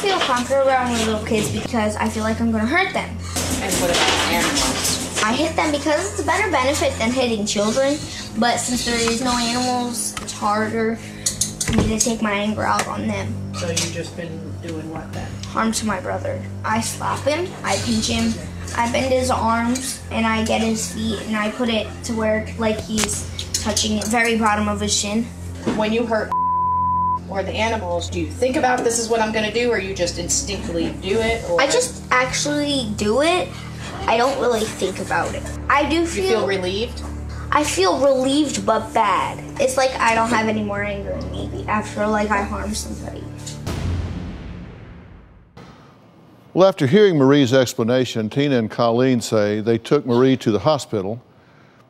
feel comfortable around little kids because I feel like I'm going to hurt them. And what about animals? I hit them because it's a better benefit than hitting children, but since there is no animals, it's harder for me to take my anger out on them. So you've just been doing what then? Harm to my brother. I slap him, I pinch him, I bend his arms, and I get his feet, and I put it to where like he's touching the very bottom of his shin. When you hurt or the animals, do you think about this is what I'm going to do, or you just instinctively do it? Or? I just actually do it. I don't really think about it. I do feel... You feel relieved? I feel relieved but bad. It's like I don't have any more anger in me after like I harm somebody. Well, after hearing Marie's explanation, Tina and Colleen say they took Marie to the hospital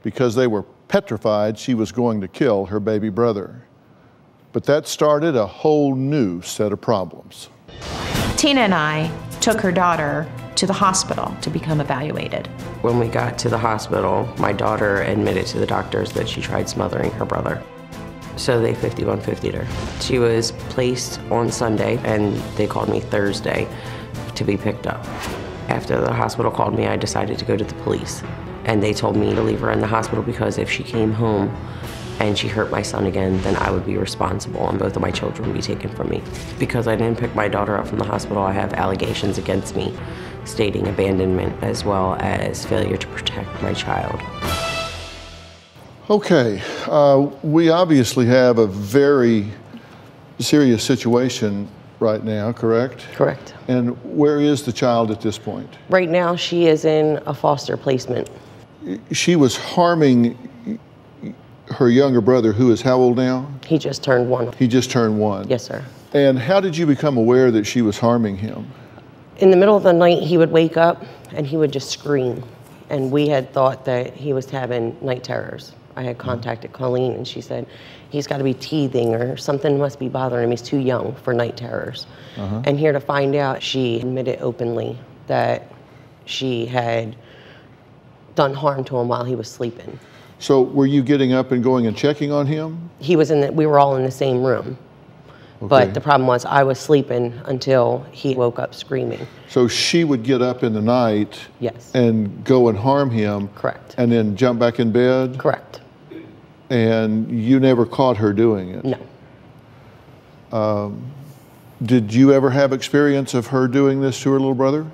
because they were petrified she was going to kill her baby brother. But that started a whole new set of problems. Tina and I took her daughter to the hospital to become evaluated. When we got to the hospital, my daughter admitted to the doctors that she tried smothering her brother. So they 5150'd her. She was placed on Sunday, and they called me Thursday to be picked up. After the hospital called me, I decided to go to the police. And they told me to leave her in the hospital because if she came home and she hurt my son again, then I would be responsible and both of my children would be taken from me. Because I didn't pick my daughter up from the hospital, I have allegations against me stating abandonment as well as failure to protect my child. Okay, we obviously have a very serious situation right now, correct? Correct. And where is the child at this point? Right now, she is in a foster placement. She was harming her younger brother, who is how old now? He just turned 1. He just turned 1. Yes, sir. And how did you become aware that she was harming him? In the middle of the night, he would wake up and he would just scream. And we had thought that he was having night terrors. I had contacted Colleen and she said, he's got to be teething or something must be bothering him. He's too young for night terrors. And here to find out, she admitted openly that she had done harm to him while he was sleeping. So were you getting up and going and checking on him? He was we were all in the same room. Okay. But the problem was I was sleeping until he woke up screaming. So she would get up in the night yes. and go and harm him. Correct. And then jump back in bed? Correct. And you never caught her doing it? No. Did you ever have experience of her doing this to her little brother?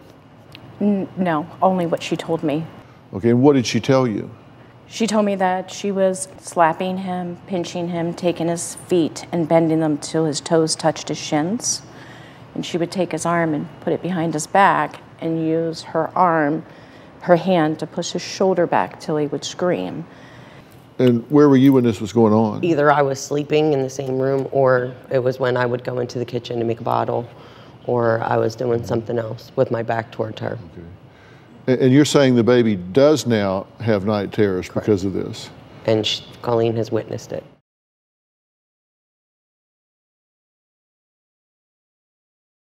No, only what she told me. Okay, and what did she tell you? She told me that she was slapping him, pinching him, taking his feet and bending them till his toes touched his shins. And she would take his arm and put it behind his back and use her hand to push his shoulder back till he would scream. And where were you when this was going on? Either I was sleeping in the same room or it was when I would go into the kitchen to make a bottle or I was doing something else with my back towards her. Okay. And you're saying the baby does now have night terrors because of this? And Colleen has witnessed it.